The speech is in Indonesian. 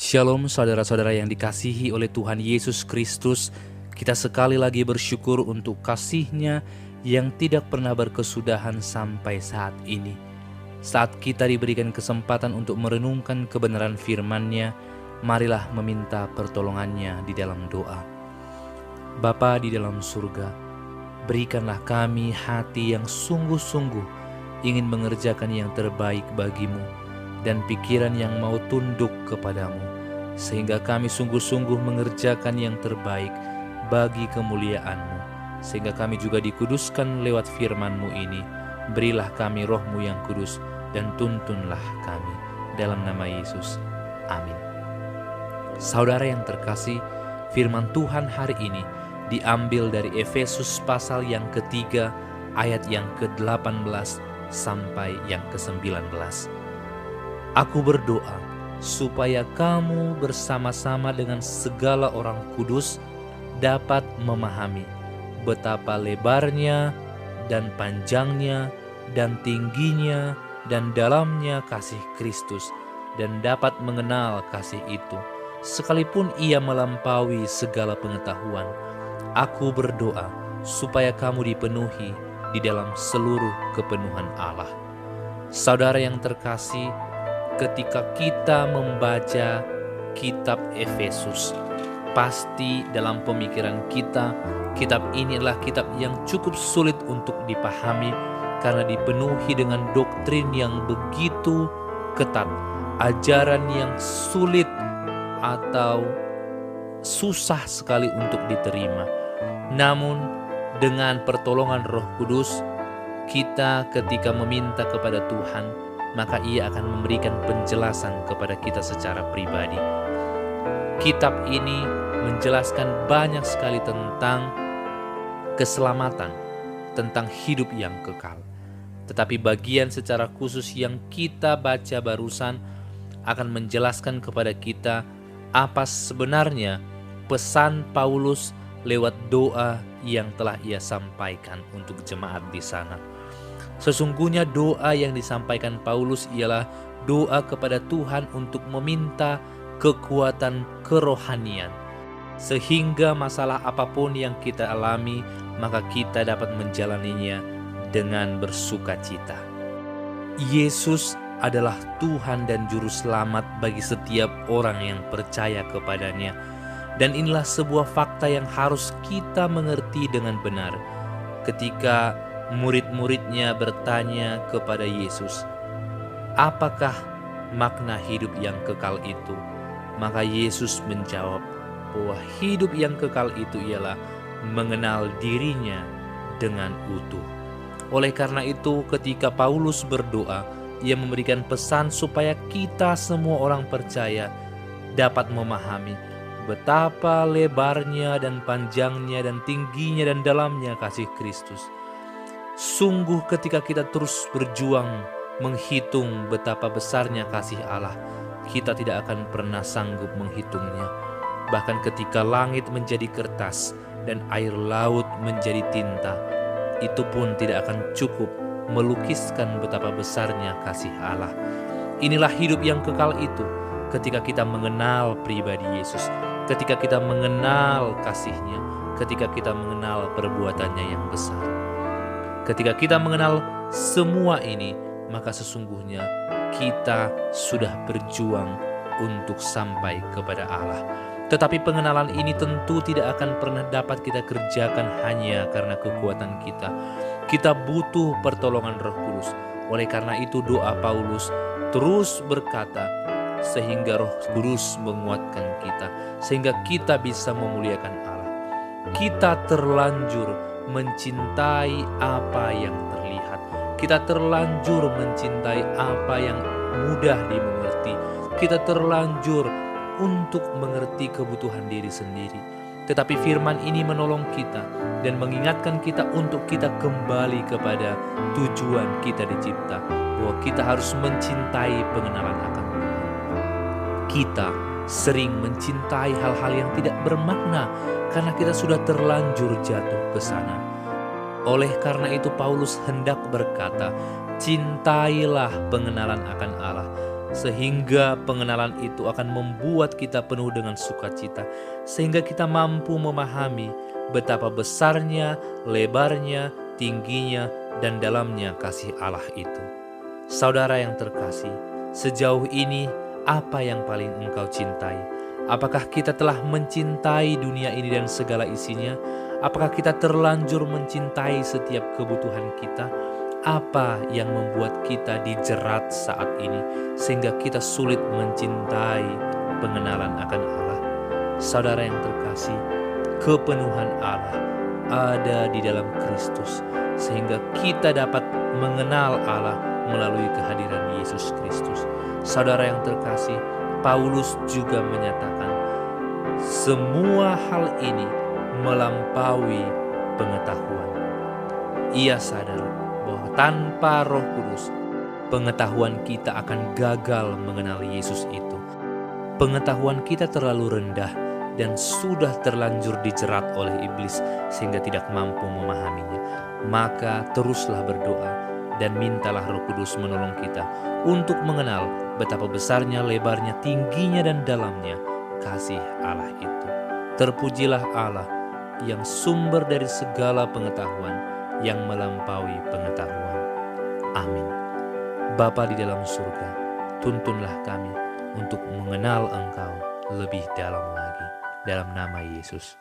Shalom saudara-saudara yang dikasihi oleh Tuhan Yesus Kristus. Kita sekali lagi bersyukur untuk kasih-Nya yang tidak pernah berkesudahan sampai saat ini. Saat kita diberikan kesempatan untuk merenungkan kebenaran firman-Nya, marilah meminta pertolongan-Nya di dalam doa. Bapa di dalam surga, berikanlah kami hati yang sungguh-sungguh ingin mengerjakan yang terbaik bagimu, dan pikiran yang mau tunduk kepadamu, sehingga kami sungguh-sungguh mengerjakan yang terbaik bagi kemuliaan-Mu, sehingga kami juga dikuduskan lewat firman-Mu ini. Berilah kami Roh-Mu yang kudus, dan tuntunlah kami. Dalam nama Yesus, amin. Saudara yang terkasih, firman Tuhan hari ini diambil dari Efesus pasal yang ketiga, ayat yang ke-18 sampai yang ke-19. Aku berdoa supaya kamu bersama-sama dengan segala orang kudus dapat memahami betapa lebarnya dan panjangnya dan tingginya dan dalamnya kasih Kristus, dan dapat mengenal kasih itu sekalipun ia melampaui segala pengetahuan. Aku berdoa supaya kamu dipenuhi di dalam seluruh kepenuhan Allah. Saudara yang terkasih, ketika kita membaca kitab Efesus, pasti dalam pemikiran kita, kitab ini adalah kitab yang cukup sulit untuk dipahami karena dipenuhi dengan doktrin yang begitu ketat, ajaran yang sulit atau susah sekali untuk diterima. Namun dengan pertolongan Roh Kudus, kita ketika meminta kepada Tuhan, maka Ia akan memberikan penjelasan kepada kita secara pribadi. Kitab ini menjelaskan banyak sekali tentang keselamatan, tentang hidup yang kekal. Tetapi bagian secara khusus yang kita baca barusan akan menjelaskan kepada kita apa sebenarnya pesan Paulus lewat doa yang telah ia sampaikan untuk jemaat di sana. Sesungguhnya doa yang disampaikan Paulus ialah doa kepada Tuhan untuk meminta kekuatan kerohanian, sehingga masalah apapun yang kita alami, maka kita dapat menjalaninya dengan bersukacita. Yesus adalah Tuhan dan Juru Selamat bagi setiap orang yang percaya kepadanya. Dan inilah sebuah fakta yang harus kita mengerti dengan benar. Ketika murid-muridnya bertanya kepada Yesus, apakah makna hidup yang kekal itu? Maka Yesus menjawab bahwa hidup yang kekal itu ialah mengenal dirinya dengan utuh. Oleh karena itu, ketika Paulus berdoa, ia memberikan pesan supaya kita semua orang percaya dapat memahami betapa lebarnya dan panjangnya dan tingginya dan dalamnya kasih Kristus. Sungguh ketika kita terus berjuang menghitung betapa besarnya kasih Allah, kita tidak akan pernah sanggup menghitungnya. Bahkan ketika langit menjadi kertas dan air laut menjadi tinta, itu pun tidak akan cukup melukiskan betapa besarnya kasih Allah. Inilah hidup yang kekal itu ketika kita mengenal pribadi Yesus, ketika kita mengenal kasih-Nya, ketika kita mengenal perbuatannya yang besar. Ketika kita mengenal semua ini, maka sesungguhnya kita sudah berjuang untuk sampai kepada Allah. Tetapi pengenalan ini tentu tidak akan pernah dapat kita kerjakan hanya karena kekuatan kita. Kita butuh pertolongan Roh Kudus. Oleh karena itu doa Paulus terus berkata, sehingga Roh Kudus menguatkan kita, sehingga kita bisa memuliakan Allah. Kita terlanjur mencintai apa yang terlihat. Kita terlanjur mencintai apa yang mudah dimengerti. Kita terlanjur untuk mengerti kebutuhan diri sendiri. Tetapi firman ini menolong kita dan mengingatkan kita untuk kita kembali kepada tujuan kita dicipta, bahwa kita harus mencintai pengenalan akan Tuhan. Kita sering mencintai hal-hal yang tidak bermakna karena kita sudah terlanjur jatuh ke sana. Oleh karena itu Paulus hendak berkata, cintailah pengenalan akan Allah sehingga pengenalan itu akan membuat kita penuh dengan sukacita, sehingga kita mampu memahami betapa besarnya, lebarnya, tingginya, dan dalamnya kasih Allah itu. Saudara yang terkasih, sejauh ini apa yang paling engkau cintai? Apakah kita telah mencintai dunia ini dan segala isinya? Apakah kita terlanjur mencintai setiap kebutuhan kita? Apa yang membuat kita dijerat saat ini sehingga kita sulit mencintai pengenalan akan Allah? Saudara yang terkasih, kepenuhan Allah ada di dalam Kristus sehingga kita dapat mengenal Allah melalui kehadiran Yesus Kristus. Saudara yang terkasih, Paulus juga menyatakan semua hal ini melampaui pengetahuan. Ia sadar bahwa tanpa Roh Kudus, pengetahuan kita akan gagal mengenal Yesus itu. Pengetahuan kita terlalu rendah dan sudah terlanjur dijerat oleh iblis sehingga tidak mampu memahaminya. Maka teruslah berdoa dan mintalah Roh Kudus menolong kita untuk mengenal betapa besarnya, lebarnya, tingginya, dan dalamnya kasih Allah itu. Terpujilah Allah yang sumber dari segala pengetahuan, yang melampaui pengetahuan. Amin. Bapa di dalam surga, tuntunlah kami untuk mengenal Engkau lebih dalam lagi. Dalam nama Yesus,